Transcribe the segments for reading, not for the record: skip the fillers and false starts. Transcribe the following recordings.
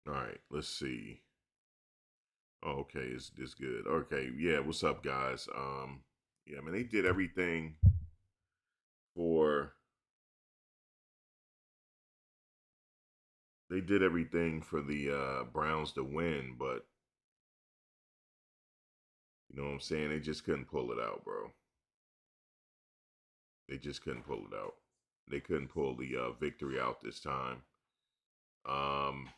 All right, let's see. Oh, okay, it's good. Okay, yeah. What's up, guys? Yeah, I mean they did everything for the Browns to win, but you know what I'm saying? They just couldn't pull it out, bro. They just couldn't pull it out. They couldn't pull the victory out this time. Um,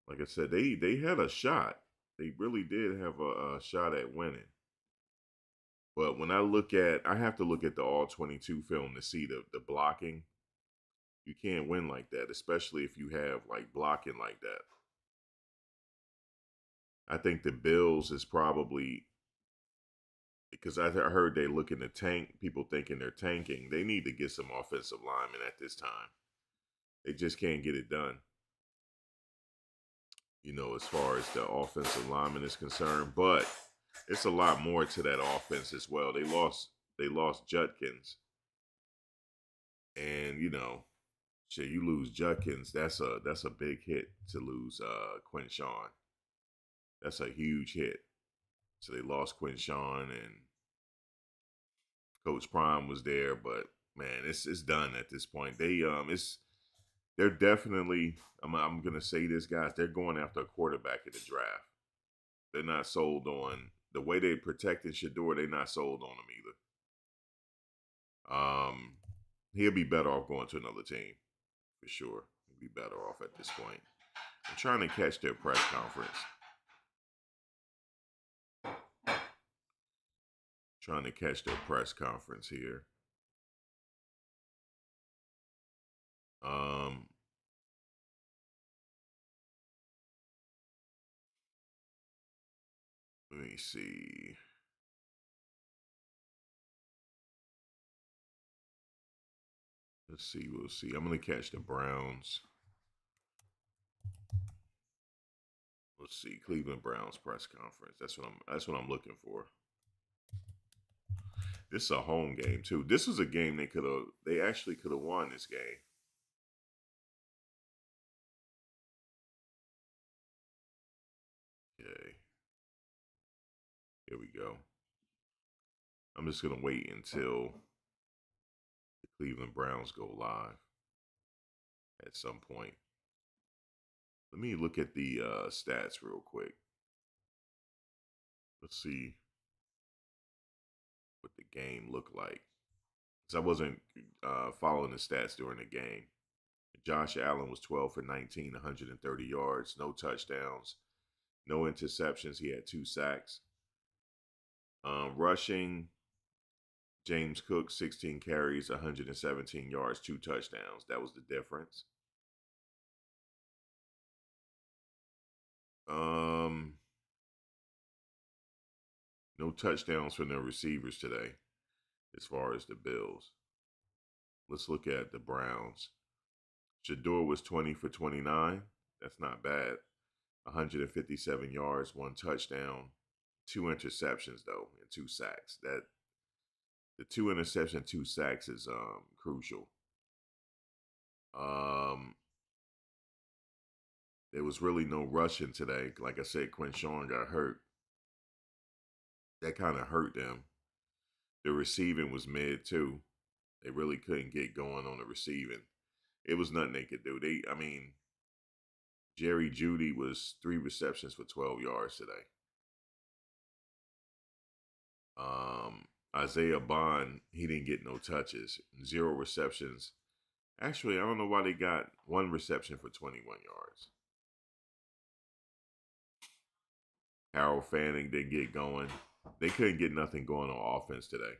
like I said, they had a shot. They really did have a shot at winning. But when I have to look at the all 22 film to see the blocking. You can't win like that, especially if you have like blocking like that. I think the Bills is probably because I heard they looking to tank. People thinking they're tanking. They need to get some offensive linemen at this time. They just can't get it done. You know, as far as the offensive lineman is concerned, but it's a lot more to that offense as well. They lost Judkins, and you know, shit, you lose Judkins. That's a big hit to lose Quinshawn. That's a huge hit. So they lost Quinshawn and Coach Prime was there, but man, it's done at this point. They're definitely I'm gonna say this, guys. They're going after a quarterback in the draft. They're not sold on the way they protected Shedeur. They're not sold on him either. He'll be better off going to another team for sure. He'll be better off at this point. I'm trying to catch their press conference. Trying to catch their press conference here. Um, let me see. Let's see. We'll see. I'm gonna catch the Browns. Let's see. Cleveland Browns press conference. That's what I'm looking for. This is a home game too. This was a game they actually could have won this game. Okay. Here we go. I'm just gonna wait until the Cleveland Browns go live at some point. Let me look at the stats real quick. Let's see what the game looked like. Because I wasn't following the stats during the game. Josh Allen was 12 for 19, 130 yards, no touchdowns, no interceptions. He had 2 sacks. Rushing, James Cook, 16 carries, 117 yards, 2 touchdowns. That was the difference. Um, no touchdowns from their receivers today, as far as the Bills. Let's look at the Browns. Shadur was 20 for 29. That's not bad. 157 yards, 1 touchdown, 2 interceptions though, and 2 sacks. That the 2 interceptions, 2 sacks is crucial. Um, there was really no rushing today. Like I said, Quinshawn got hurt. That kind of hurt them. The receiving was mid too. They really couldn't get going on the receiving. It was nothing they could do. I mean, Jerry Judy was 3 receptions for 12 yards today. Isaiah Bond, he didn't get no touches, 0 receptions. Actually, I don't know why they got 1 reception for 21 yards. Harold Fanning didn't get going. They couldn't get nothing going on offense today.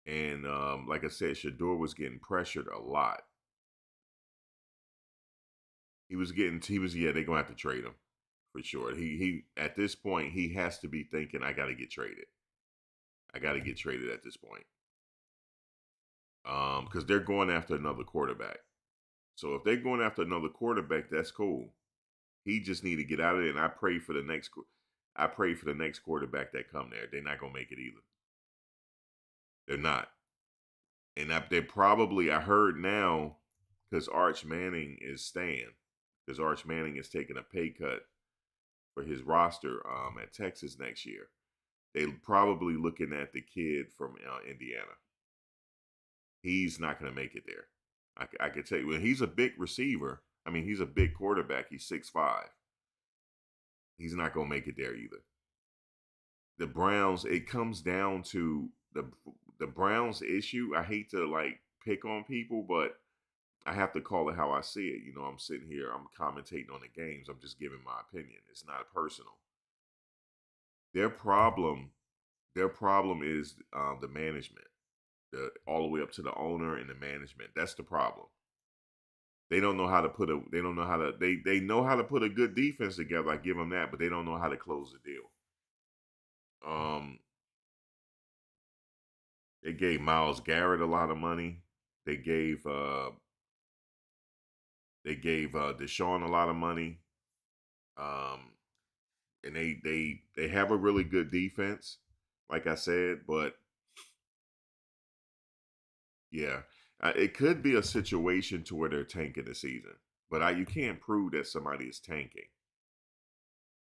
And like I said, Shadur was getting pressured a lot. Yeah, they're gonna have to trade him for sure. He at this point he has to be thinking, I gotta get traded. I gotta get traded at this point. Because they're going after another quarterback. So if they're going after another quarterback, that's cool. He just need to get out of there. And I pray for the next. I pray for the next quarterback that come there. They're not gonna make it either. They're not. And they probably. I heard now because Arch Manning is staying, because Arch Manning is taking a pay cut for his roster at Texas next year. They probably looking at the kid from Indiana. He's not going to make it there. I could tell you, when he's a big receiver, I mean, he's a big quarterback. He's 6'5". He's not going to make it there either. The Browns, it comes down to the Browns issue. I hate to like pick on people, but I have to call it how I see it. You know, I'm sitting here, I'm commentating on the games. I'm just giving my opinion. It's not personal. Their problem, their problem is the management, all the way up to the owner and the management. That's the problem. They don't know how to put a. They don't know how to. They know how to put a good defense together. I give them that, but they don't know how to close the deal. Um, they gave Miles Garrett a lot of money. They gave Deshaun a lot of money. Um, and they have a really good defense, like I said. But yeah, it could be a situation to where they're tanking the season. But you can't prove that somebody is tanking.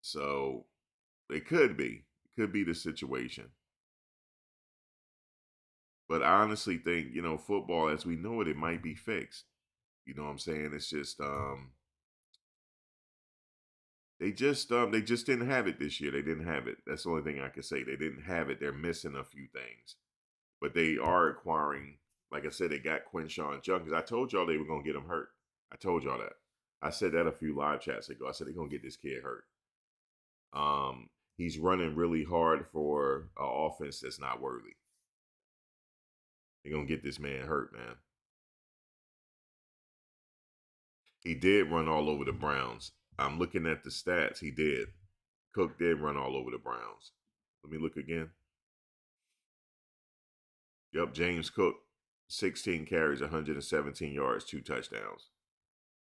So it could be. It could be the situation. But I honestly think, football as we know it, it might be fixed. You know what I'm saying? It's just they just didn't have it this year. They didn't have it. That's the only thing I can say. They didn't have it. They're missing a few things. But they are acquiring, like I said, they got Quinshawn Judkins. I told y'all they were gonna get him hurt. I told y'all that. I said that a few live chats ago. I said they're gonna get this kid hurt. He's running really hard for an offense that's not worthy. They're gonna get this man hurt, man. He did run all over the Browns. I'm looking at the stats. He did. Cook did run all over the Browns. Let me look again. Yep, James Cook, 16 carries, 117 yards, 2 touchdowns.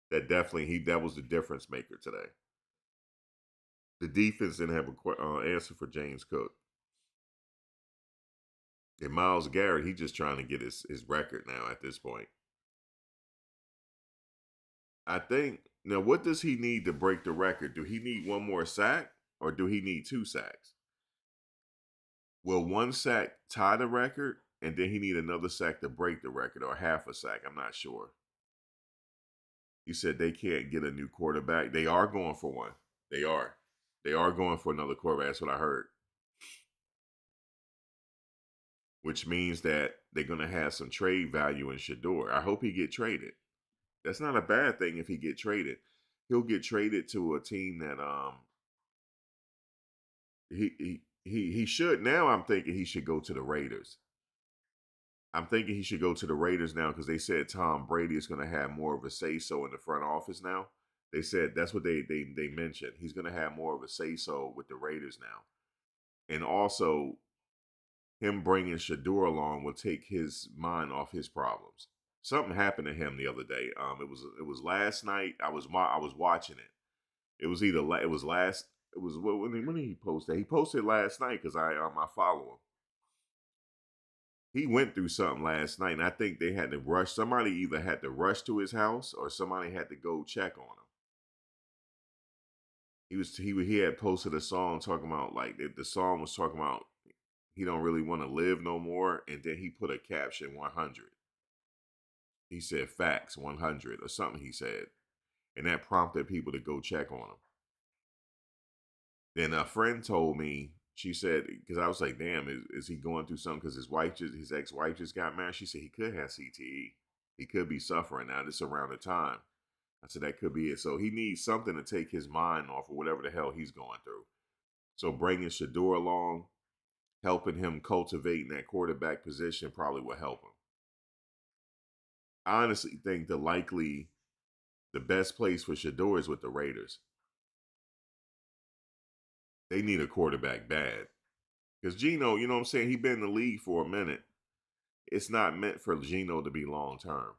That was the difference maker today. The defense didn't have an answer for James Cook. And Miles Garrett, he's just trying to get his record now at this point. I think, now what does he need to break the record? Do he need one more sack or do he need 2 sacks? Will one sack tie the record and then he need another sack to break the record, or half a sack? I'm not sure. You said they can't get a new quarterback. They are going for one. They are. They are going for another quarterback. That's what I heard. Which means that they're going to have some trade value in Shedeur. I hope he get traded. That's not a bad thing if he get traded. He'll get traded to a team that he should. Now I'm thinking he should go to the Raiders. I'm thinking he should go to the Raiders now because they said Tom Brady is going to have more of a say so in the front office now. They said that's what they mentioned. He's going to have more of a say so with the Raiders now, and also him bringing Shadur along will take his mind off his problems. Something happened to him the other day. It was last night. I was watching it. It was either it was last. It was when did he post that? He posted last night because I follow him. He went through something last night, and I think they had to rush. Somebody either had to rush to his house or somebody had to go check on him. He had posted a song talking about, like, the song was talking about he don't really want to live no more, and then he put a caption 100. He said facts 100 or something he said, and that prompted people to go check on him. Then a friend told me, she said, because I was like, damn, is he going through something because his ex-wife just got married? She said he could have CTE. He could be suffering now. This around the time. I said that could be it. So he needs something to take his mind off of whatever the hell he's going through. So bringing Shadur along, helping him cultivate in that quarterback position probably will help him. I honestly think the best place for Shedeur is with the Raiders. They need a quarterback bad. Because Geno, you know what I'm saying, he been in the league for a minute. It's not meant for Geno to be long term.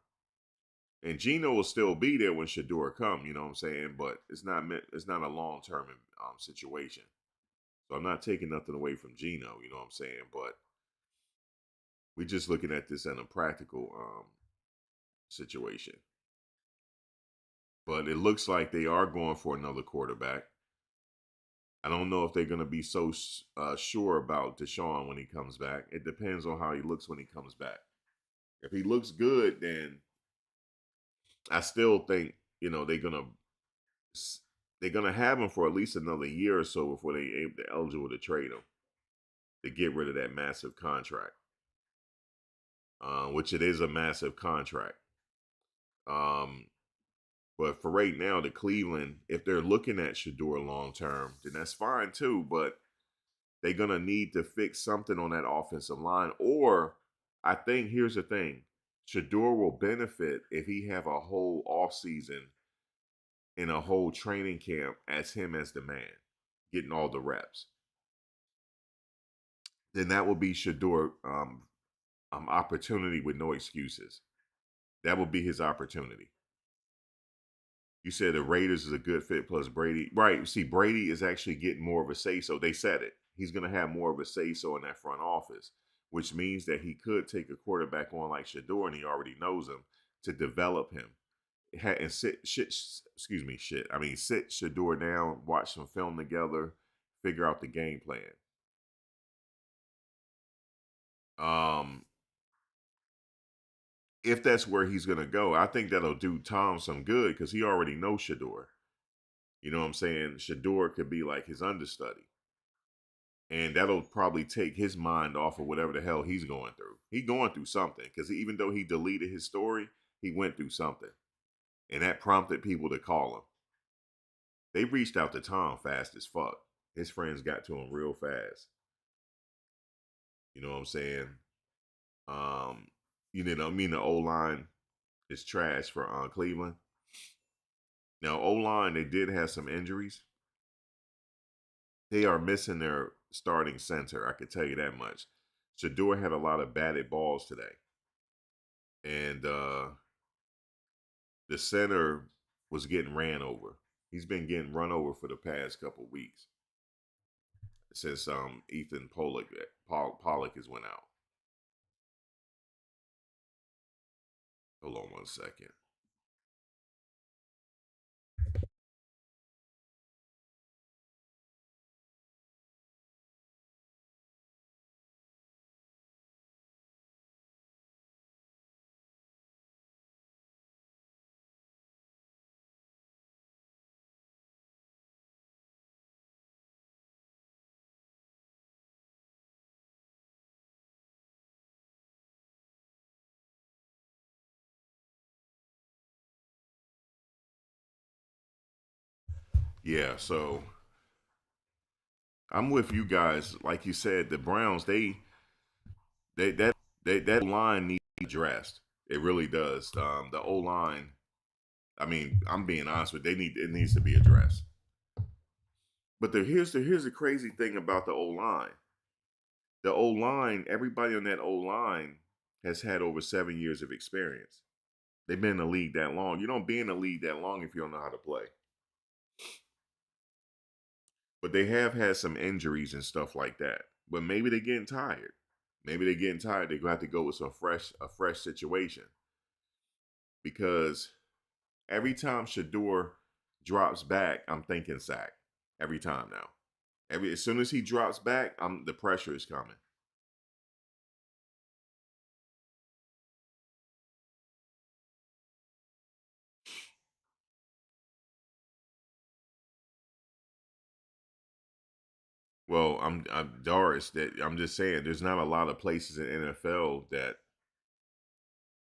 And Geno will still be there when Shedeur come, you know what I'm saying? But it's not a long term situation. So I'm not taking nothing away from Geno, you know what I'm saying? But we're just looking at this in a practical situation. but it looks like they are going for another quarterback. I don't know if they're going to be so sure about Deshaun when he comes back. It depends on how he looks when he comes back. If he looks good, then I still think they're gonna have him for at least another year or so before they're eligible to trade him to get rid of that massive contract, which it is a massive contract. Um, but for right now, the Cleveland, if they're looking at Shedeur long term, then that's fine too. But they're gonna need to fix something on that offensive line. Or I think here's the thing: Shedeur will benefit if he have a whole offseason in a whole training camp as him as the man, getting all the reps. Then that will be Shedeur opportunity with no excuses. That will be his opportunity. You said the Raiders is a good fit plus Brady. Right. See, Brady is actually getting more of a say so. They said it. He's going to have more of a say so in that front office, which means that he could take a quarterback on like Shedeur, and he already knows him, to develop him. And sit Shedeur down, watch some film together, figure out the game plan. Um, if that's where he's going to go, I think that'll do Tom some good because he already knows Shedeur. You know what I'm saying? Shedeur could be like his understudy. And that'll probably take his mind off of whatever the hell he's going through. He's going through something because even though he deleted his story, he went through something. And that prompted people to call him. They reached out to Tom fast as fuck. His friends got to him real fast. You know what I'm saying? Um, the O line is trash for Cleveland. Now, O line, they did have some injuries. They are missing their starting center. I can tell you that much. Shedeur had a lot of batted balls today, and the center was getting ran over. He's been getting run over for the past couple weeks since Ethan Pollock has went out. Hold on one second. Yeah, so I'm with you guys. Like you said, the Browns they that line needs to be addressed. It really does. The O line. I mean, I'm being honest with you, it needs to be addressed. But here's the crazy thing about the O line. The O line, everybody on that O line has had over 7 years of experience. They've been in the league that long. You don't be in the league that long if you don't know how to play. But they have had some injuries and stuff like that. But maybe they're getting tired. Maybe they're getting tired. They're gonna have to go with a fresh situation. Because every time Shedeur drops back, I'm thinking sack. Every time now. As soon as he drops back, the pressure is coming. Well, I'm Doris. That I'm just saying, there's not a lot of places in NFL that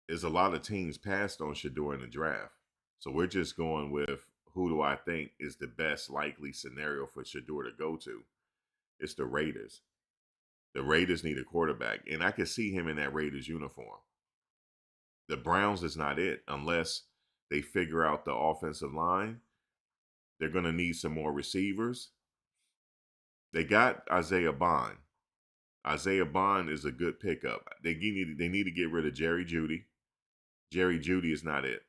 there's a lot of teams passed on Shedeur in the draft. So we're just going with who do I think is the best likely scenario for Shedeur to go to. It's the Raiders. The Raiders need a quarterback, and I could see him in that Raiders uniform. The Browns is not it unless they figure out the offensive line. They're going to need some more receivers. They got Isaiah Bond. Isaiah Bond is a good pickup. They need to get rid of Jerry Jeudy. Jerry Jeudy is not it.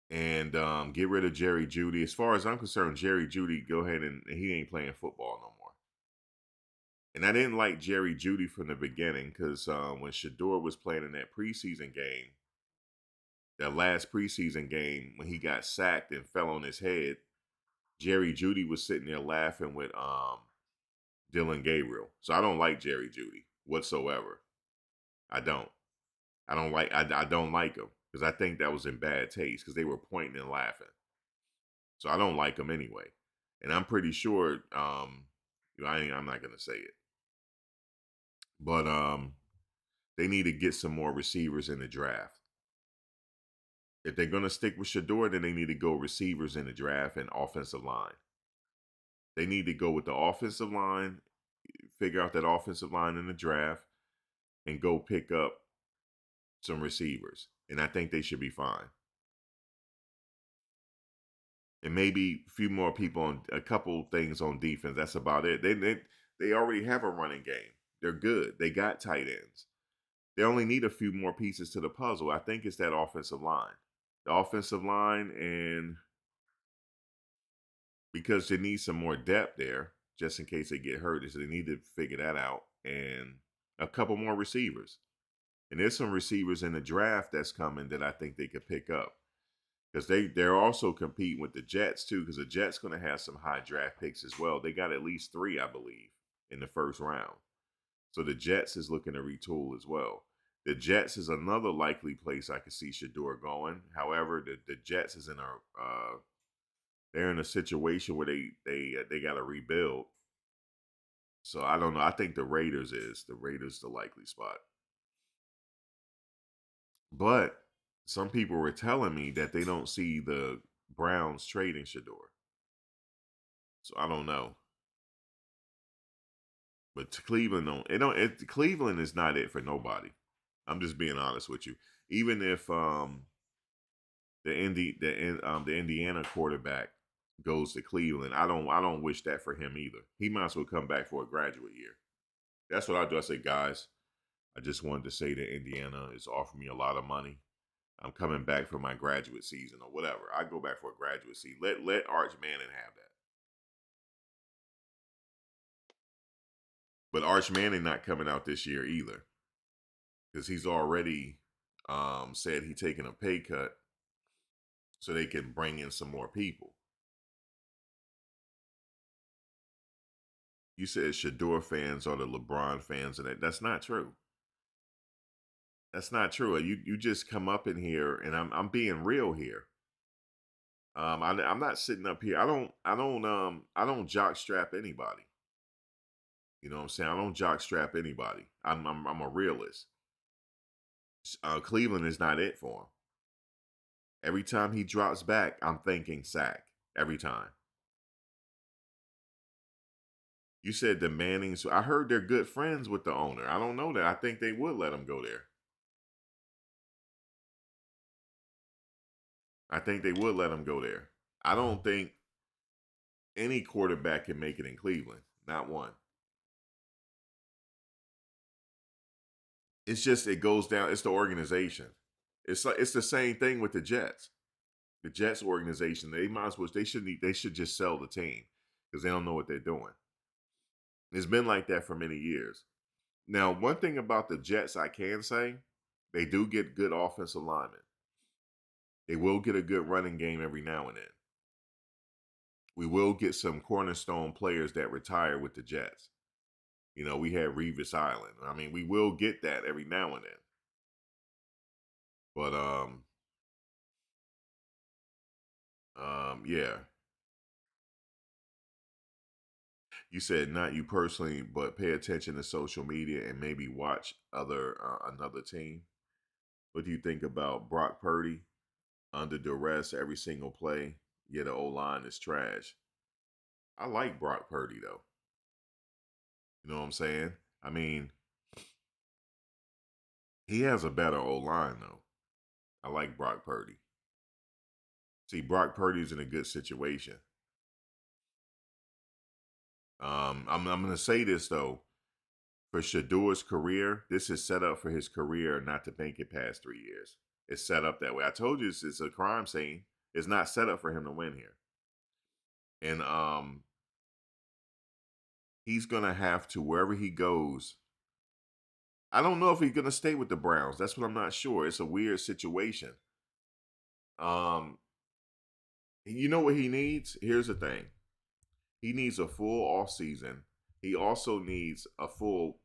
And get rid of Jerry Jeudy. As far as I'm concerned, Jerry Jeudy, go ahead and he ain't playing football no more. And I didn't like Jerry Jeudy from the beginning because when Shedeur was playing in that preseason game, that last preseason game when he got sacked and fell on his head, Jerry Jeudy was sitting there laughing with Dylan Gabriel. So I don't like Jerry Jeudy whatsoever. I don't. I don't like him because I think that was in bad taste because they were pointing and laughing. So I don't like him anyway. And I'm pretty sure I'm not gonna say it. But they need to get some more receivers in the draft. If they're gonna stick with Shedeur, then they need to go receivers in the draft and offensive line. They need to go with the offensive line, figure out that offensive line in the draft, and go pick up some receivers. And I think they should be fine. And maybe a few more people on a couple things on defense. That's about it. They already have a running game. They're good. They got tight ends. They only need a few more pieces to the puzzle. I think it's that offensive line. The offensive line, and because they need some more depth there, just in case they get hurt, so they need to figure that out. And a couple more receivers. And there's some receivers in the draft that's coming that I think they could pick up. Because they're also competing with the Jets too, because the Jets going to have some high draft picks as well. They got at least 3, I believe, in the first round. So the Jets is looking to retool as well. The Jets is another likely place I could see Shadur going. However, the Jets is in a they're in a situation where they got to rebuild. So I don't know. I think the Raiders the likely spot. But some people were telling me that they don't see the Browns trading Shedeur. So I don't know. But Cleveland Cleveland is not it for nobody. I'm just being honest with you. Even if the Indiana quarterback goes to Cleveland, I don't wish that for him either. He might as well come back for a graduate year. That's what I do. I say, guys, I just wanted to say that Indiana is offering me a lot of money. I'm coming back for my graduate season or whatever. I go back for a graduate season. Let Arch Manning have that. But Arch Manning not coming out this year either, because he's already said he's taking a pay cut so they can bring in some more people. You said Shedeur fans are the LeBron fans, and that's not true. That's not true. You just come up in here, and I'm being real here. I'm not sitting up here. I don't jock strap anybody. You know what I'm saying? I don't jock strap anybody. I'm a realist. Cleveland is not it for him. Every time he drops back, I'm thinking sack. Every time. You said the Mannings. I heard they're good friends with the owner. I don't know that. I think they would let him go there. I think they would let him go there. I don't think any quarterback can make it in Cleveland. Not one. It's just it goes down. It's the organization. It's the same thing with the Jets. The Jets organization. They might as well. They should just sell the team because they don't know what they're doing. It's been like that for many years. Now, one thing about the Jets I can say, they do get good offensive linemen. They will get a good running game every now and then. We will get some cornerstone players that retire with the Jets. You know, we had Revis Island. I mean, we will get that every now and then. But yeah. You said not you personally, but pay attention to social media and maybe watch another team. What do you think about Brock Purdy under duress every single play? Yeah, the O line is trash. I like Brock Purdy though. You know what I'm saying? I mean, he has a better O line though. I like Brock Purdy. See, Brock Purdy's in a good situation. I'm going to say this though. For Shadur's career, this is set up for his career not to make it past 3 years. It's set up that way. I told you it's a crime scene. It's not set up for him to win here. And he's gonna have to, wherever he goes. I don't know if he's gonna stay with the Browns. That's what I'm not sure. It's a weird situation. Um, you know what he needs? Here's the thing. He needs a full off season. He also needs a full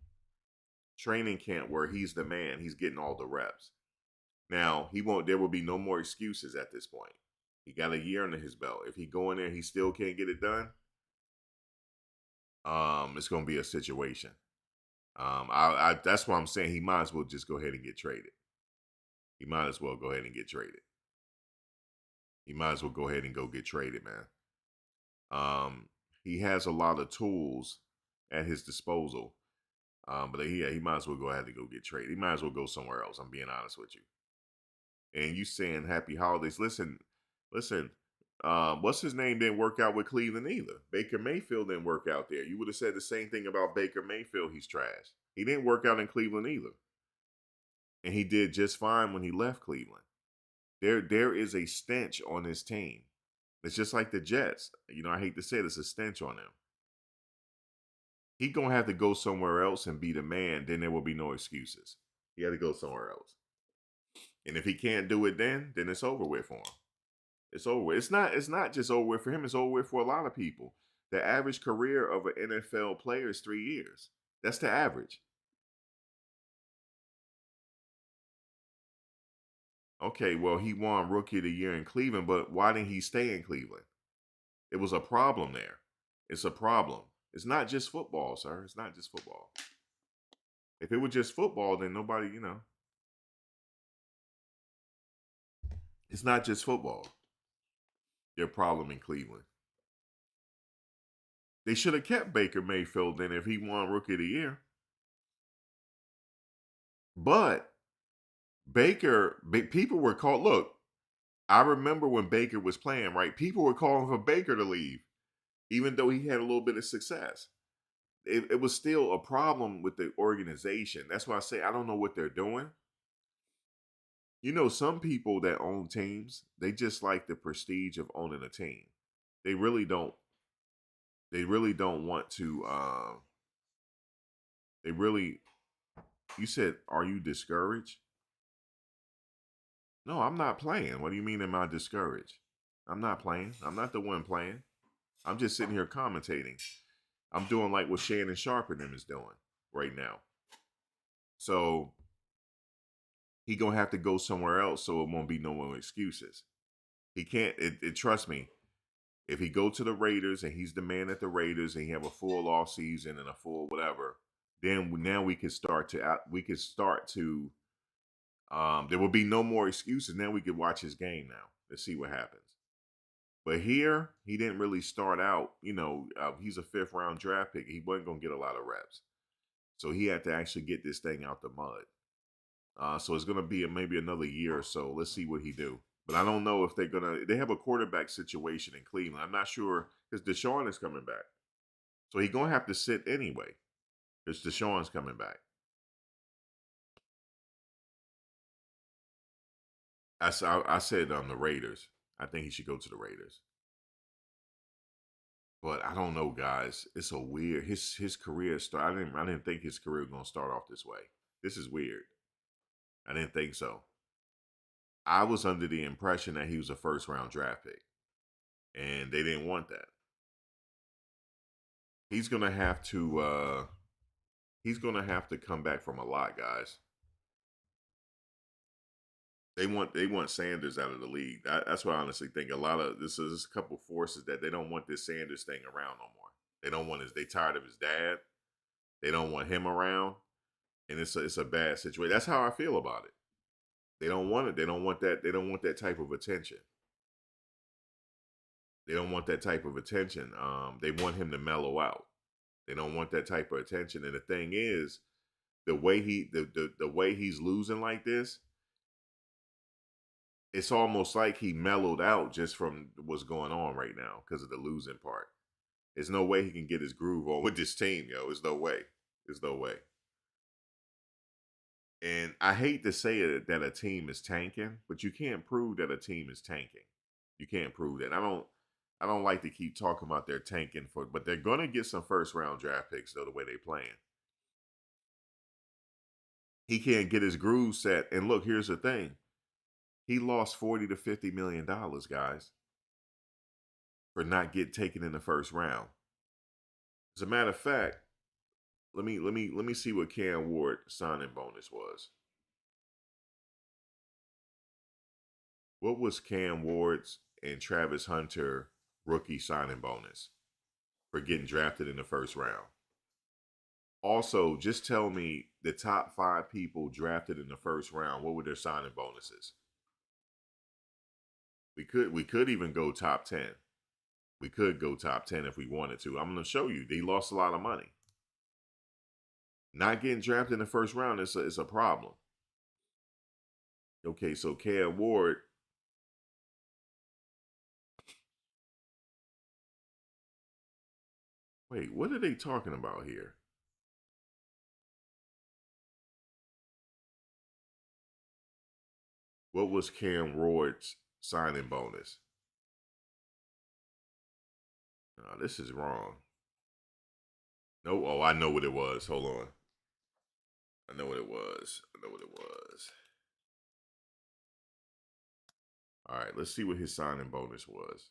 training camp where he's the man. He's getting all the reps. Now, he won't there will be no more excuses at this point. He got a year under his belt. If he go in there and he still can't get it done, it's gonna be a situation. I that's why I'm saying he might as well just go ahead and get traded. He might as well go ahead and get traded. He might as well go ahead and go get traded, man. He has a lot of tools at his disposal. But he might as well go ahead and go get traded. He might as well go somewhere else. I'm being honest with you. And you saying happy holidays. Listen. What's his name didn't work out with Cleveland either. Baker Mayfield didn't work out there. You would have said the same thing about Baker Mayfield. He's trash. He didn't work out in Cleveland either. And he did just fine when he left Cleveland. There is a stench on his team. It's just like the Jets. I hate to say it, it's a stench on them. He gonna have to go somewhere else and be the man. Then there will be no excuses. He had to go somewhere else. And if he can't do it, then it's over with for him. It's over with. It's not just over with for him. It's over with for a lot of people. The average career of an NFL player is 3 years. That's the average. Okay, well, he won Rookie of the Year in Cleveland, but why didn't he stay in Cleveland? It was a problem there. It's a problem. It's not just football, sir. It's not just football. If it was just football, then nobody. It's not just football. Their problem in Cleveland. They should have kept Baker Mayfield then if he won Rookie of the Year. But people were called. Look, I remember when Baker was playing, right? People were calling for Baker to leave, even though he had a little bit of success. It was still a problem with the organization. That's why I say I don't know what they're doing. Some people that own teams, they just like the prestige of owning a team. They really don't. They really don't want to. They really. You said, "Are you discouraged?" No, I'm not playing. What do you mean, am I discouraged? I'm not playing. I'm not the one playing. I'm just sitting here commentating. I'm doing like what Shannon Sharp and them is doing right now. So he gonna have to go somewhere else, so it won't be no more excuses. He can't. Trust me. If he go to the Raiders and he's the man at the Raiders and he have a full off season and a full whatever, then now we can start to. There will be no more excuses. Now we can watch his game now. Let's see what happens. But here, he didn't really start out. He's a 5th-round draft pick. He wasn't going to get a lot of reps. So he had to actually get this thing out the mud. So it's going to be maybe another year or so. Let's see what he do. But I don't know if they're going to. They have a quarterback situation in Cleveland. I'm not sure because Deshaun is coming back. So he's going to have to sit anyway because Deshaun's coming back. I said the Raiders. I think he should go to the Raiders. But I don't know, guys. It's a weird his career start. I didn't think his career was gonna start off this way. This is weird. I didn't think so. I was under the impression that he was a 1st-round draft pick, and they didn't want that. He's gonna have to. He's gonna have to come back from a lot, guys. They want Sanders out of the league. That's what I honestly think. A lot of this is a couple forces that they don't want this Sanders thing around no more. They don't want his. They tired of his dad. They don't want him around, and it's a bad situation. That's how I feel about it. They don't want it. They don't want that. They don't want that type of attention. They don't want that type of attention. They want him to mellow out. They don't want that type of attention. And the thing is, the way he's losing like this, it's almost like he mellowed out just from what's going on right now because of the losing part. There's no way he can get his groove on with this team, yo. There's no way. There's no way. And I hate to say it that a team is tanking, but you can't prove that a team is tanking. You can't prove that. I don't like to keep talking about their tanking but they're gonna get some 1st-round draft picks though, the way they playing. He can't get his groove set. And look, here's the thing. He lost 40 to 50 million dollars, guys, for not get taken in the first round. As a matter of fact, let me see what Cam Ward signing bonus was. What was Cam Ward's and Travis Hunter rookie signing bonus for getting drafted in the first round? Also, just tell me the top 5 people drafted in the first round, what were their signing bonuses? We could even go top 10. We could go top 10 if we wanted to. I'm going to show you. They lost a lot of money. Not getting drafted in the first round is a problem. Okay, so Cam Ward. Wait, what are they talking about here? What was Cam Ward's signing bonus? No, this is wrong. No, oh, I know what it was. Hold on. I know what it was. I know what it was. All right, let's see what his signing bonus was.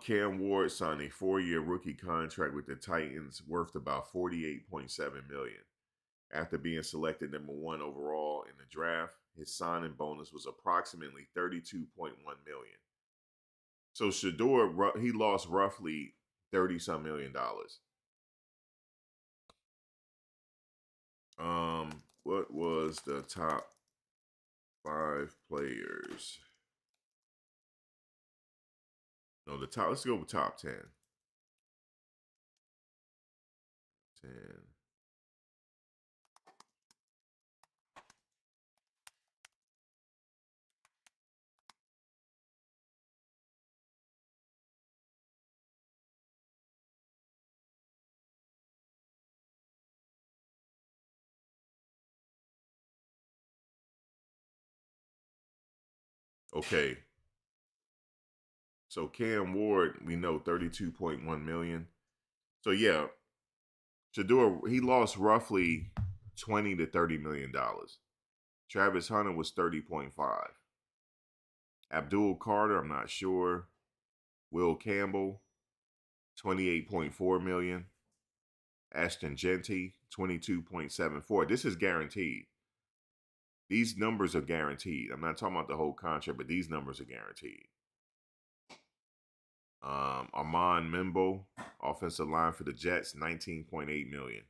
Cam Ward signed a 4-year rookie contract with the Titans worth about $48.7 million. After being selected number 1 overall in the draft, his signing bonus was approximately $32.1 million. So Shedeur, he lost roughly $30-some million. What was the top 5 players? No, the top. Let's go with top 10. 10. Okay. So Cam Ward, we know 32.1 million. So yeah, Shadur, he lost roughly 20 to 30 million dollars. Travis Hunter was 30.5. Abdul Carter, I'm not sure. Will Campbell, 28.4 million. Ashton Genty, 22.74. This is guaranteed. These numbers are guaranteed. I'm not talking about the whole contract, but these numbers are guaranteed. Armand Mimbo, offensive line for the Jets, 19.8 million.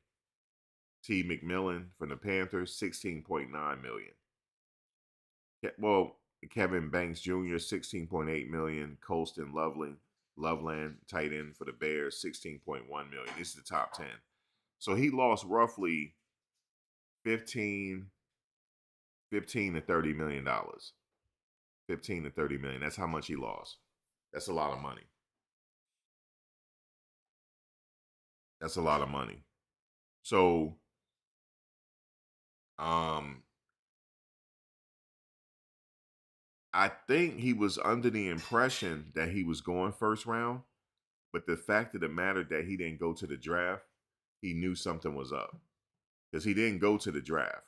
T. McMillan from the Panthers, 16.9 million. Well, Kevin Banks Jr., 16.8 million. Colston Loveland, tight end for the Bears, 16.1 million. This is the top 10. So he lost roughly 15 to $30 million. 15 to 30 million. That's how much he lost. That's a lot of money. That's a lot of money. So, I think he was under the impression that he was going first round, but the fact of the matter that he didn't go to the draft, he knew something was up because he didn't go to the draft.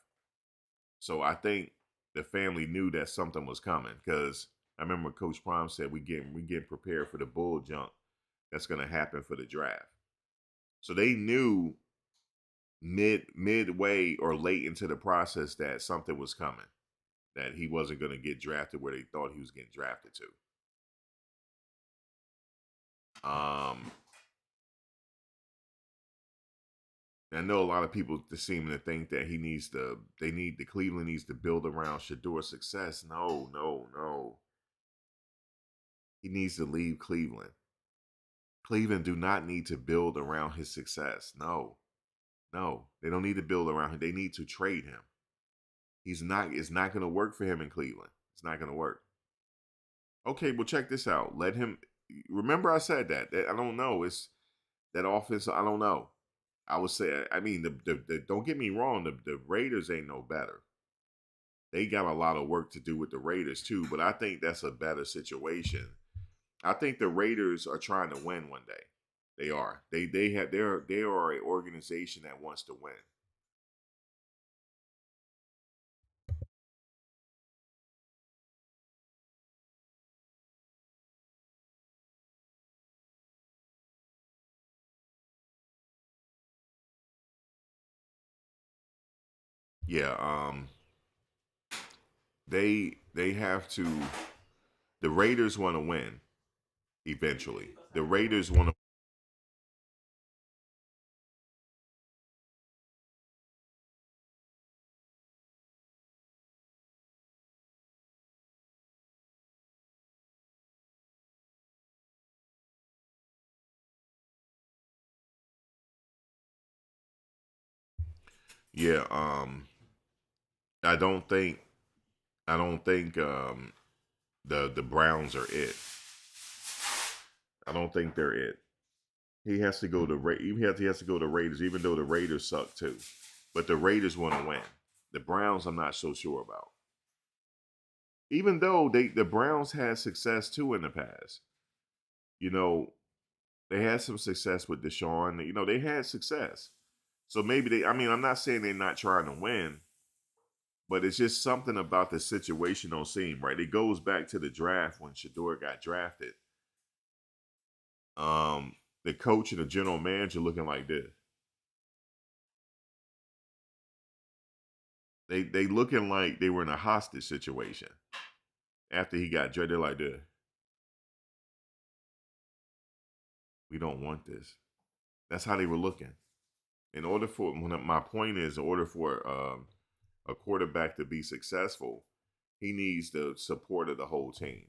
So I think the family knew that something was coming because I remember Coach Prime said we getting prepared for the bull jump that's going to happen for the draft. So they knew midway or late into the process that something was coming, that he wasn't going to get drafted where they thought he was getting drafted to. I know a lot of people seem to think that Cleveland needs to build around Shedur's success. No. He needs to leave Cleveland. Cleveland do not need to build around his success. No, they don't need to build around him. They need to trade him. It's not going to work for him in Cleveland. It's not going to work. Okay, well, check this out. Let him. Remember, I said that. I don't know. It's that offense. I don't know. I would say. I mean, the don't get me wrong. The Raiders ain't no better. They got a lot of work to do with the Raiders too. But I think that's a better situation. I think the Raiders are trying to win one day. They are. They are an organization that wants to win. Yeah, they have to. The Raiders want to win eventually. The Raiders want to. Yeah, I don't think I don't think the Browns are it. I don't think they're it. He has to go to he has to go to Raiders, even though the Raiders suck too. But the Raiders want to win. The Browns, I'm not so sure about. Even though the Browns had success too in the past. You know, they had some success with Deshaun. You know, they had success. So maybe they. I mean, I'm not saying they're not trying to win, but it's just something about the situation don't seem right. It goes back to the draft when Shedeur got drafted. Um, the coach and the general manager looking like this. They looking like they were in a hostage situation after he got drafted. They're like this. We don't want this. That's how they were looking. In order for my point is, in order for a quarterback to be successful, he needs the support of the whole team,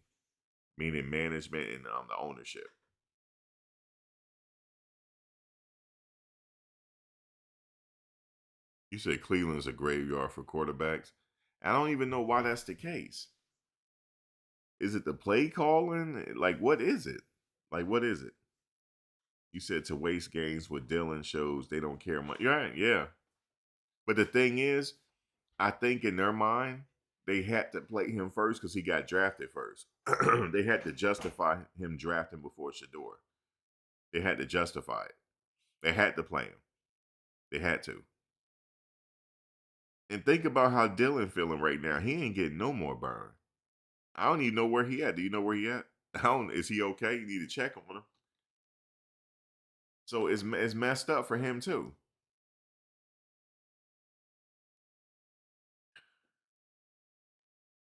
meaning management and the ownership. You said Cleveland's a graveyard for quarterbacks. I don't even know why that's the case. Is it the play calling? Like, what is it? Like, what is it? You said to waste games with Dylan shows they don't care much. Yeah, yeah. But the thing is, I think in their mind, they had to play him first because he got drafted first. They had to justify him drafting before Shedeur. They had to justify it. They had to play him. They had to. And think about how Dylan feeling right now. He ain't getting no more burn. I don't even know where he at. Do you know where he at? I don't. Is he okay? You need to check on him. So it's messed up for him too.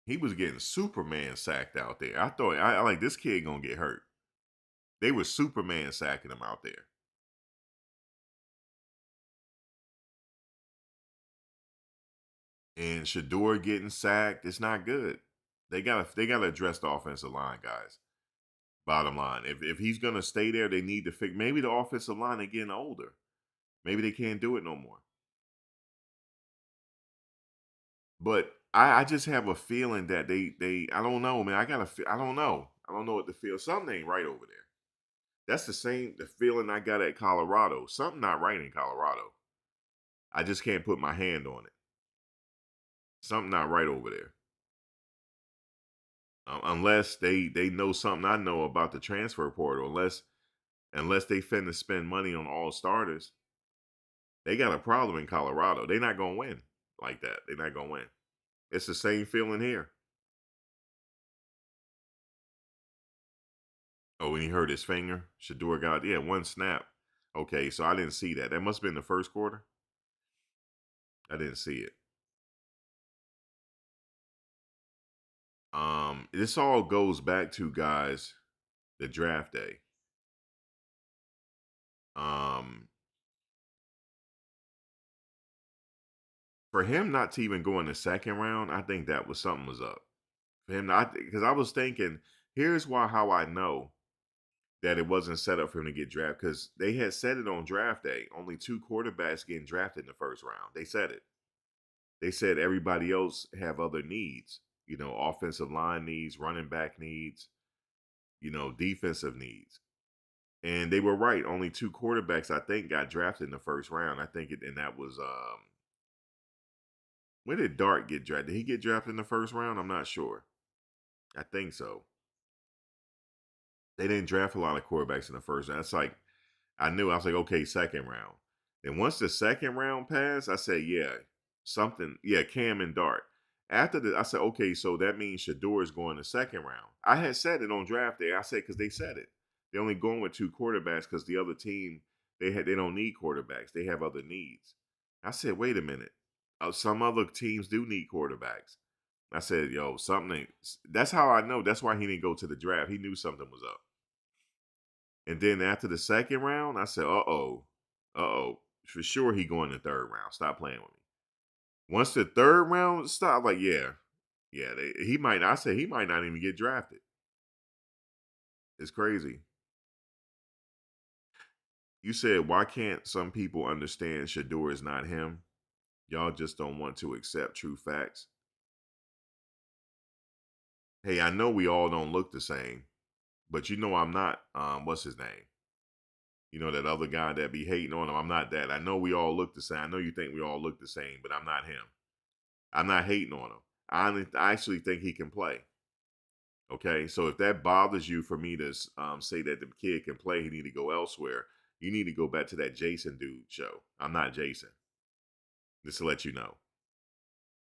He was getting Superman sacked out there. I thought I like this kid gonna get hurt. They were Superman sacking him out there. And Shador getting sacked, it's not good. They gotta address the offensive line, guys. Bottom line, if he's gonna stay there, they need to fix. Maybe the offensive line are getting older. Maybe they can't do it no more. But I just have a feeling that they I don't know, man. I don't know. I don't know what to feel. Something ain't right over there. That's the feeling I got at Colorado. Something not right in Colorado. I just can't put my hand on it. Something not right over there. Unless they know something I know about the transfer portal. Unless they finna spend money on all starters, they got a problem in Colorado. They're not gonna win like that. They're not gonna win. It's the same feeling here. Oh, when he hurt his finger, Shadur got one snap. Okay, so I didn't see that. That must have been the first quarter. I didn't see it. This all goes back to guys the draft day. Um, for him not to even go in the second round, I think that was something was up. For him not because I was thinking, here's why how I know that it wasn't set up for him to get drafted because they had said it on draft day. Only two quarterbacks getting drafted in the first round. They said it. They said everybody else have other needs. You know, offensive line needs, running back needs, defensive needs. And they were right. Only two quarterbacks, I think, got drafted in the first round. I think and that was when did Dart get drafted? Did he get drafted in the first round? I'm not sure. I think so. They didn't draft a lot of quarterbacks in the first round. It's like I knew I was like, okay, second round. And once the second round passed, I said, yeah, something, yeah, Cam and Dart. After that, I said, okay, so that means Shador is going the second round. I had said it on draft day. I said because they said it. They're only going with two quarterbacks because the other team they don't need quarterbacks. They have other needs. I said, wait a minute. Some other teams do need quarterbacks. I said, yo, something ain't. That's how I know. That's why he didn't go to the draft. He knew something was up. And then after the second round, I said, for sure he going the third round. Stop playing with me. Once the third round stopped, like, he might. I said he might not even get drafted. It's crazy. You said, why can't some people understand Shedeur is not him? Y'all just don't want to accept true facts. Hey, I know we all don't look the same, but you know I'm not. What's his name? You know that other guy that be hating on him. I'm not that. I know we all look the same. I know you think we all look the same, but I'm not him. I'm not hating on him. I actually think he can play. Okay, so if that bothers you for me to say that the kid can play, he need to go elsewhere. You need to go back to that Jason dude show. I'm not Jason. Just to let you know.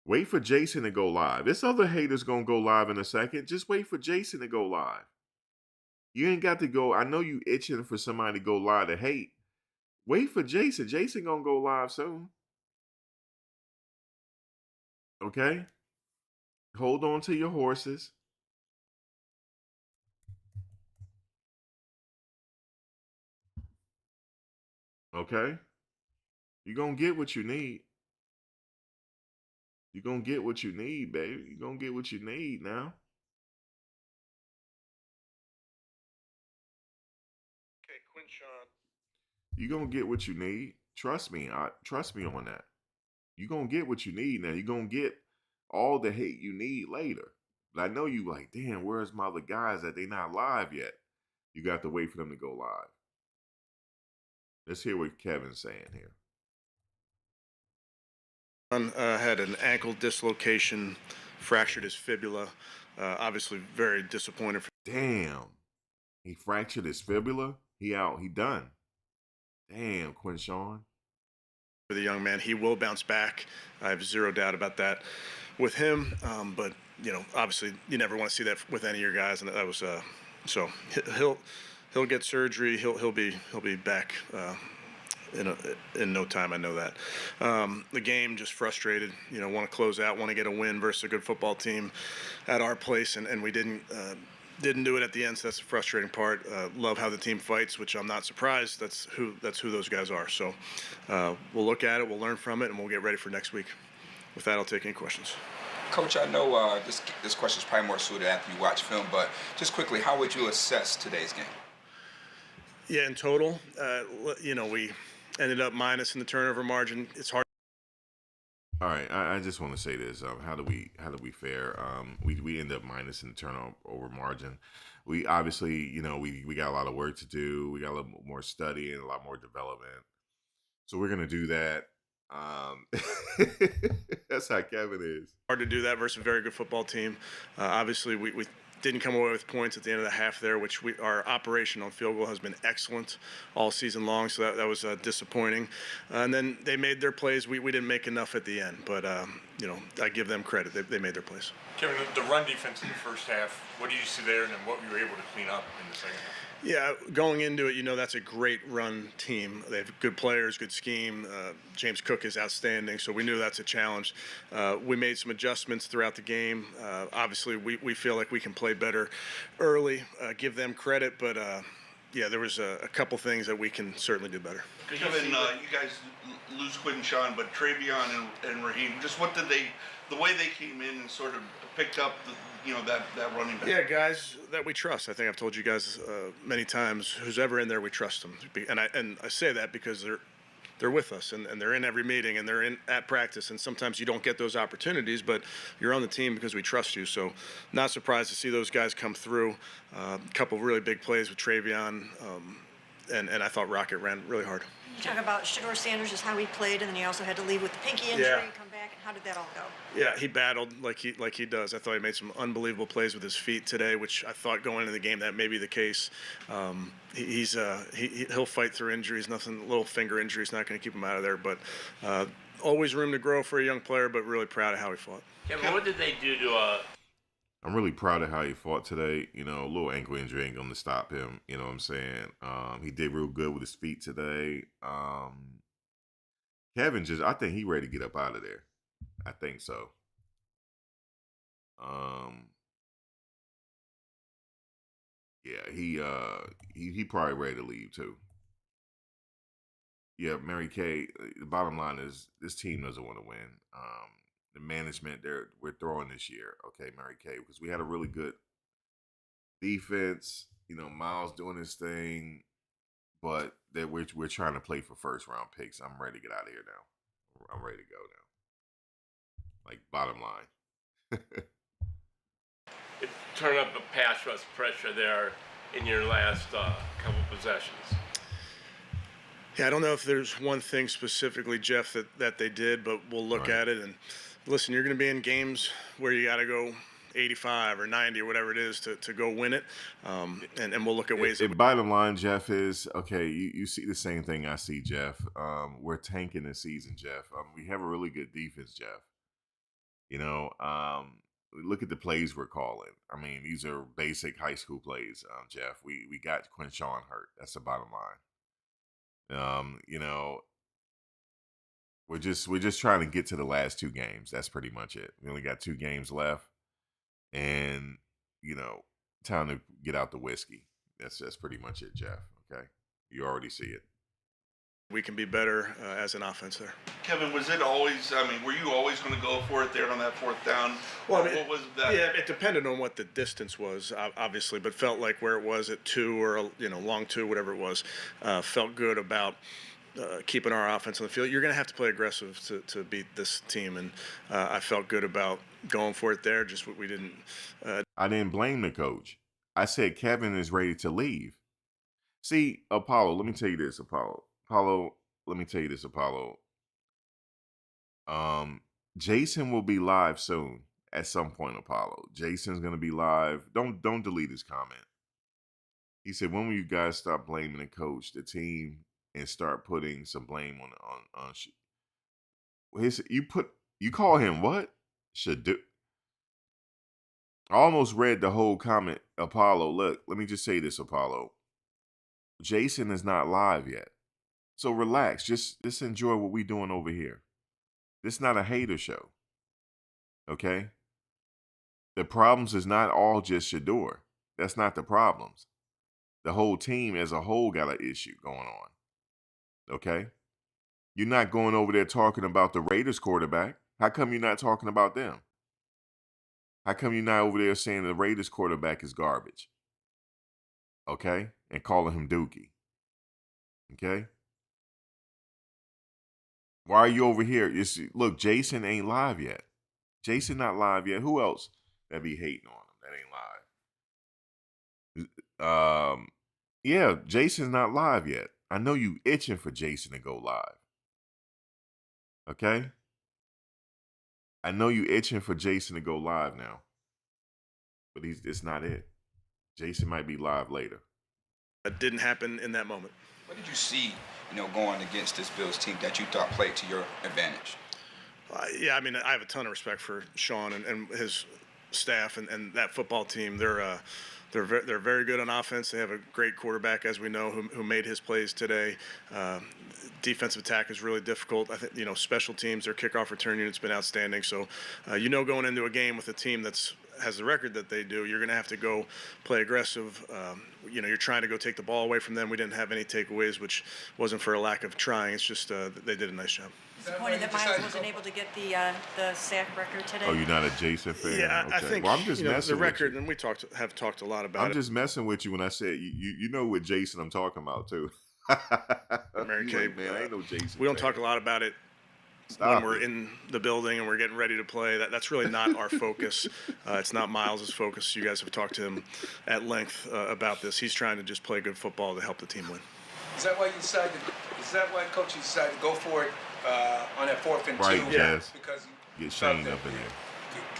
Wait for Jason to go live. This other hater's gonna go live in a second. Just wait for Jason to go live. You ain't got to go. I know you itching for somebody to go live to hate. Wait for Jason. Jason gonna go live soon. Okay? Hold on to your horses. Okay? You're gonna get what you need. You're gonna get what you need, baby. You're gonna get what you need now. Okay, Quinshon. You're gonna get what you need. Trust me. Trust me on that. You're gonna get what you need now. You're gonna get all the hate you need later. But I know you like, damn, where's my other guys that they not live yet? You got to wait for them to go live. Let's hear what Kevin's saying here. Had an ankle dislocation, fractured his fibula. Obviously, very disappointed. Damn. He fractured his fibula. He out. He done. Damn, Quinshon. For the young man, he will bounce back. I have zero doubt about that with him. But obviously, you never want to see that with any of your guys, and that was so he'll get surgery. He'll be back. In no time, I know that. The game just frustrated. Want to close out, want to get a win versus a good football team at our place, and we didn't do it at the end. So that's the frustrating part. Love how the team fights, which I'm not surprised. That's who those guys are. So we'll look at it, we'll learn from it, and we'll get ready for next week. With that, I'll take any questions. Coach, I know this question is probably more suited after you watch film, but just quickly, how would you assess today's game? Yeah, in total, we ended up minus in the turnover margin. It's hard. All right, I just want to say this. How do we fare? We end up minus in the turnover margin. We obviously, we got a lot of work to do. We got a little more study and a lot more development. So we're gonna do that. That's how Kevin is. Hard to do that versus a very good football team. Obviously, we didn't come away with points at the end of the half there, which our operation on field goal has been excellent all season long, so that was disappointing. And then they made their plays. We didn't make enough at the end, but I give them credit. They made their plays. Kevin, the run defense in the first half, what did you see there, and then what you were able to clean up in the second half? Yeah, going into it, that's a great run team. They have good players, good scheme. James Cook is outstanding, so we knew that's a challenge. We made some adjustments throughout the game. Obviously, we feel like we can play better early. Give them credit, but there was a couple things that we can certainly do better. Kevin, you guys lose Quinshon, but Travion and Raheem, just the way they came in and sort of picked up that running back. Yeah, guys that we trust. I think I've told you guys many times, who's ever in there, we trust them. And I say that because they're with us and they're in every meeting and they're at practice. And sometimes you don't get those opportunities, but you're on the team because we trust you. So not surprised to see those guys come through. A couple of really big plays with Travion. And I thought Rocket ran really hard. You talk about Shedeur Sanders, just how he played, and then he also had to leave with the pinky injury and come back. How did that all go? Yeah, he battled like he does. I thought he made some unbelievable plays with his feet today, which I thought going into the game that may be the case. He'll fight through injuries. Nothing, little finger injuries, not going to keep him out of there. But always room to grow for a young player. But really proud of how he fought. Kevin, what did they do to I'm really proud of how he fought today. A little ankle injury ain't going to stop him. You know what I'm saying? He did real good with his feet today. Kevin I think he ready to get up out of there. I think so. Yeah, he probably ready to leave too. Yeah, Mary Kay. The bottom line is this team doesn't want to win. The management we're throwing this year, okay, Mary Kay, because we had a really good defense. Miles doing his thing, but that we're trying to play for first round picks. I'm ready to get out of here now. I'm ready to go now. Like bottom line. Turn up the pass rush pressure there in your last couple possessions. Yeah, I don't know if there's one thing specifically, Jeff, that they did, but we'll look at it. And listen, you're going to be in games where you got to go 85 or 90 or whatever it is to go win it. And we'll look at ways. Bottom line, Jeff, is okay. You see the same thing I see, Jeff. We're tanking this season, Jeff. We have a really good defense, Jeff. Look at the plays we're calling. I mean, these are basic high school plays, Jeff. We got Quinshawn hurt. That's the bottom line. We're just trying to get to the last two games. That's pretty much it. We only got 2 games left, and time to get out the whiskey. That's pretty much it, Jeff. Okay, you already see it. We can be better as an offense there. Kevin, was it always? I mean, were you always going to go for it there on that 4th down? Well, what was that? Yeah, it depended on what the distance was, obviously, but felt like where it was at 2 or long 2, whatever it was, felt good about keeping our offense on the field. You're going to have to play aggressive to beat this team, and I felt good about going for it there. Just what we didn't. I didn't blame the coach. I said Kevin is ready to leave. See, Apollo, let me tell you this, Apollo. Let me tell you this, Apollo. Jason will be live soon at some point, Apollo. Jason's gonna be live. Don't delete his comment. He said, "When will you guys stop blaming the coach, the team, and start putting some blame on?" You call him what? Shedeur. I almost read the whole comment, Apollo. Look, let me just say this, Apollo. Jason is not live yet. So relax. Just enjoy what we're doing over here. This is not a hater show. Okay? The problems is not all just Shedeur. That's not the problems. The whole team as a whole got an issue going on. Okay? You're not going over there talking about the Raiders quarterback. How come you're not talking about them? How come you're not over there saying the Raiders quarterback is garbage? Okay? And calling him Dookie. Okay? Why are you over here? Look, Jason ain't live yet. Jason not live yet. Who else that be hating on him that ain't live? Yeah, Jason's not live yet. I know you itching for Jason to go live. Okay? I know you itching for Jason to go live now. But it's not it. Jason might be live later. That didn't happen in that moment. What did you see, going against this Bills team that you thought played to your advantage? Yeah, I mean, I have a ton of respect for Sean and his staff and that football team. They're very good on offense. They have a great quarterback, as we know, who made his plays today. Defensive attack is really difficult. I think special teams, their kickoff return unit's been outstanding. So going into a game with a team has the record that they do, you're going to have to go play aggressive. You're trying to go take the ball away from them. We didn't have any takeaways, which wasn't for a lack of trying. It's just they did a nice job. Disappointed that Miles wasn't able to get the sack record today. Oh, you're not a Jason fan? Yeah, okay. I think I'm just messing the record, with you. and we have talked a lot about it. I'm just messing with you when I said you know what Jason I'm talking about too. Mary Kay, man, I ain't no Jason. We don't fan. talk a lot about it. When we're in the building and we're getting ready to play. That's really not our focus. It's not Miles' focus. You guys have talked to him at length about this. He's trying to just play good football to help the team win. Is that why coach decided to go for it on that 4th and 2? Right, yes. Because Get Shane up in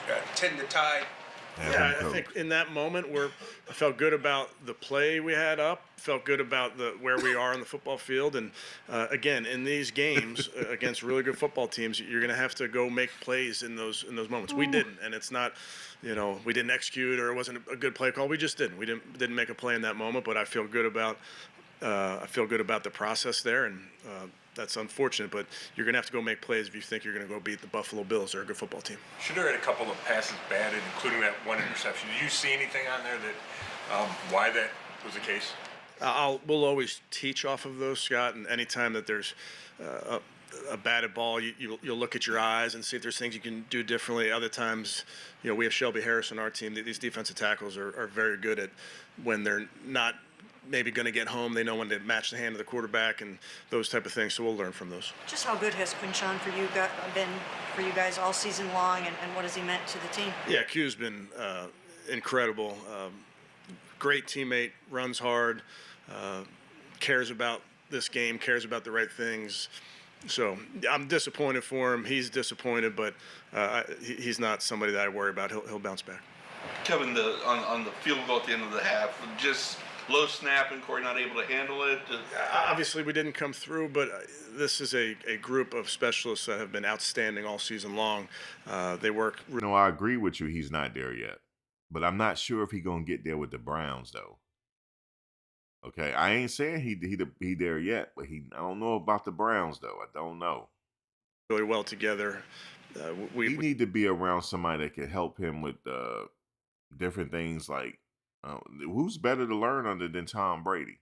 there. Tend to tie. Yeah, I think in that moment I felt good about the play we had up, felt good about where we are on the football field, and again, in these games against really good football teams, you're going to have to go make plays in those moments. We didn't, and it's not, we didn't execute or it wasn't a good play call. We just didn't. We didn't make a play in that moment, but I feel good about I feel good about the process there, and that's unfortunate. But you're going to have to go make plays if you think you're going to go beat the Buffalo Bills. They're a good football team. Shedeur had a couple of passes batted, including that one interception. Did you see anything on there that why that was the case? We'll always teach off of those, Scott. And anytime that there's a batted ball, you'll look at your eyes and see if there's things you can do differently. Other times, we have Shelby Harris on our team. These defensive tackles are very good at when they're not maybe going to get home. They know when to match the hand of the quarterback and those type of things. So we'll learn from those. Just how good has Quinshawn been for you guys all season long, and what has he meant to the team? Yeah, Q's been incredible. Great teammate, runs hard, cares about this game, cares about the right things. So I'm disappointed for him. He's disappointed, but he's not somebody that I worry about. He'll bounce back. Kevin, on the field goal at the end of the half, just low snap and Corey not able to handle it. Obviously, we didn't come through, but this is a group of specialists that have been outstanding all season long. They work. I agree with you. He's not there yet, but I'm not sure if he's gonna get there with the Browns though. Okay, I ain't saying he there yet, but I don't know about the Browns though. I don't know. Really well together. We need to be around somebody that can help him with different things. Like, who's better to learn under than Tom Brady?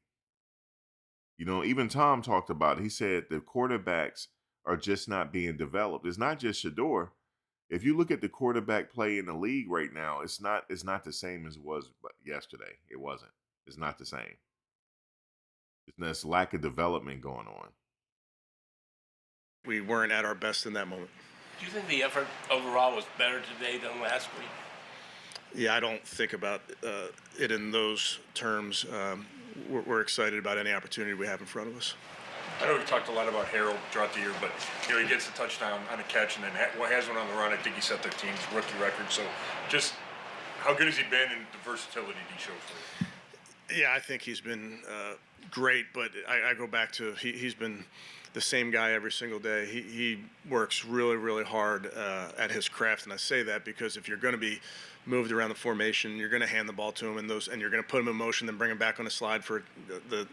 Even Tom talked about it. He said the quarterbacks are just not being developed. It's not just Shedeur. If you look at the quarterback play in the league right now, it's not the same as it was yesterday. It wasn't. It's not the same. There's lack of development going on. We weren't at our best in that moment. Do you think the effort overall was better today than last week? Yeah, I don't think about it in those terms. We're excited about any opportunity we have in front of us. I know we talked a lot about Harold throughout the year, but he gets a touchdown on a catch and then has one on the run. I think he set the team's rookie record. So just how good has he been and the versatility he showed for you? Yeah, I think he's been great, but I go back to he's been the same guy every single day. He works really, really hard at his craft, and I say that because if you're going to be moved around the formation, you're going to hand the ball to him, and you're going to put him in motion, then bring him back on a slide for the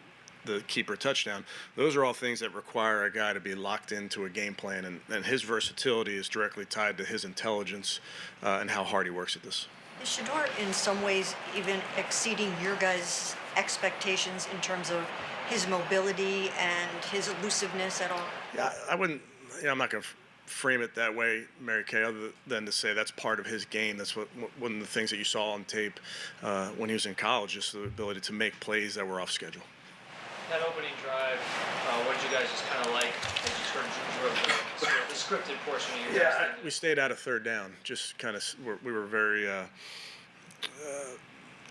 keeper touchdown. Those are all things that require a guy to be locked into a game plan, and his versatility is directly tied to his intelligence and how hard he works at this. Is Shedeur in some ways even exceeding your guys' expectations in terms of his mobility and his elusiveness at all? Yeah, I wouldn't. I'm not going to frame it that way, Mary Kay, other than to say that's part of his game. That's one of the things that you saw on tape when he was in college, just the ability to make plays that were off schedule. That opening drive, what did you guys just kind of like as you sort of the scripted portion of your guys' thing? We stayed out of third down. Just kind of, we were very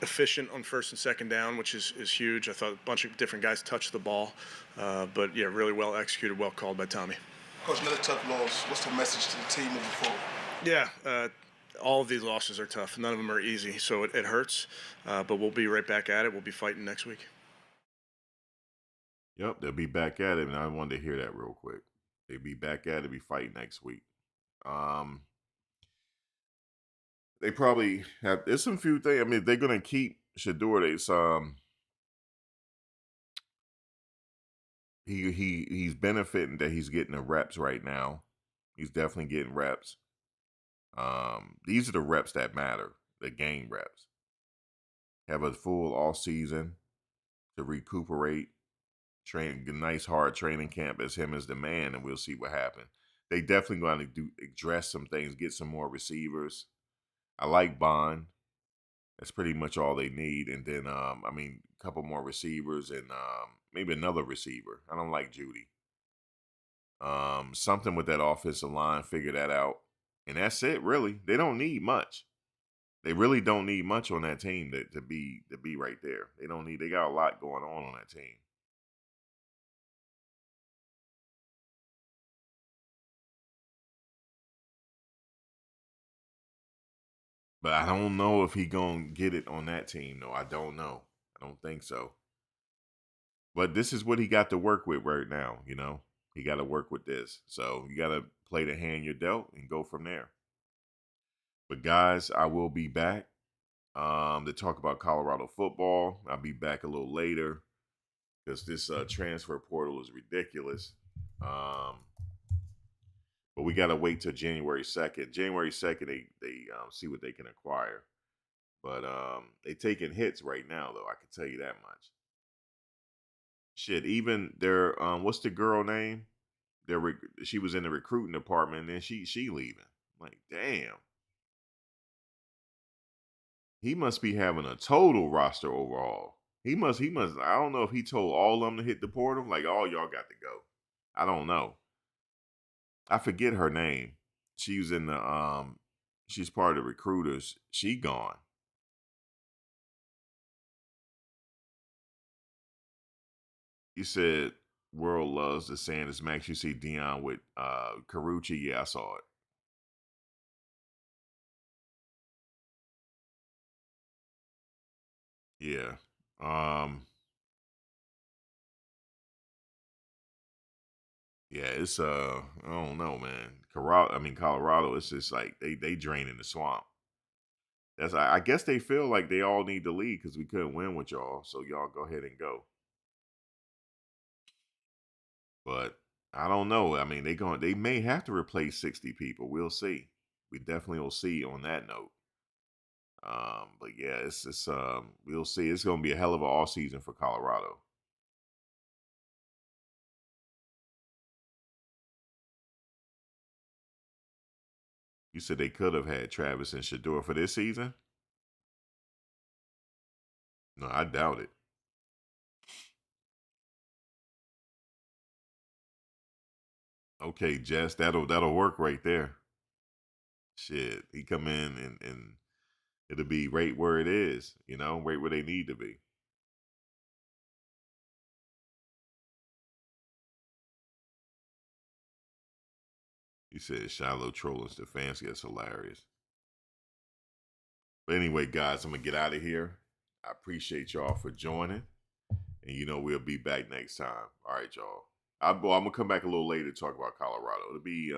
efficient on first and second down, which is huge. I thought a bunch of different guys touched the ball, but yeah, really well executed, well called by Tommy. Coach, another tough loss. What's the message to the team moving forward? Yeah, all of these losses are tough. None of them are easy, so it hurts, but we'll be right back at it. We'll be fighting next week. Yep, they'll be back at it, and I wanted to hear that real quick. They'll be back at it, be fighting next week. They probably have. There's some few things. I mean, they're gonna keep Shedeur. He's benefiting that he's getting the reps right now. He's definitely getting reps. These are the reps that matter, the game reps. Have a full off season to recuperate. Train a nice hard training camp as him as the man, and we'll see what happens. They definitely going to address some things, get some more receivers. I like Bond. That's pretty much all they need, and then a couple more receivers and maybe another receiver. I don't like Judy. Something with that offensive line, figure that out, and that's it. Really, they don't need much. They really don't need much on that team to be right there. They don't need. They got a lot going on that team. But I don't know if he gonna get it on that team, though. I don't know. I don't think so. But this is what he got to work with right now, He got to work with this. So you got to play the hand you're dealt and go from there. But guys, I will be back to talk about Colorado football. I'll be back a little later. because this transfer portal is ridiculous. But we got to wait till January 2nd. January 2nd, they see what they can acquire. But they taking hits right now, though. I can tell you that much. Shit, even their what's the girl name? She was in the recruiting department, and then she leaving. I'm like, damn. He must be having a total roster overhaul. He must. I don't know if he told all of them to hit the portal. Like, all y'all got to go. I don't know. I forget her name. She was in the she's part of the recruiters. She gone. You said world loves the Sanders Max. You see Dion with Carucci. Yeah, I saw it. Yeah. Yeah, it's I don't know, man. Colorado, it's just like they draining the swamp. I guess they feel like they all need the lead because we couldn't win with y'all, so y'all go ahead and go. But I don't know. I mean, they may have to replace 60 people. We'll see. We definitely will see on that note. But yeah, it's we'll see. It's gonna be a hell of an all season for Colorado. You said they could have had Travis and Shedeur for this season? No, I doubt it. Okay, Jess, that'll work right there. Shit, he come in and it'll be right where it is, right where they need to be. He said Shiloh trolling Stefanski. That's hilarious. But anyway, guys, I'm gonna get out of here. I appreciate y'all for joining. And we'll be back next time. All right, y'all. I'm gonna come back a little later to talk about Colorado. It'll be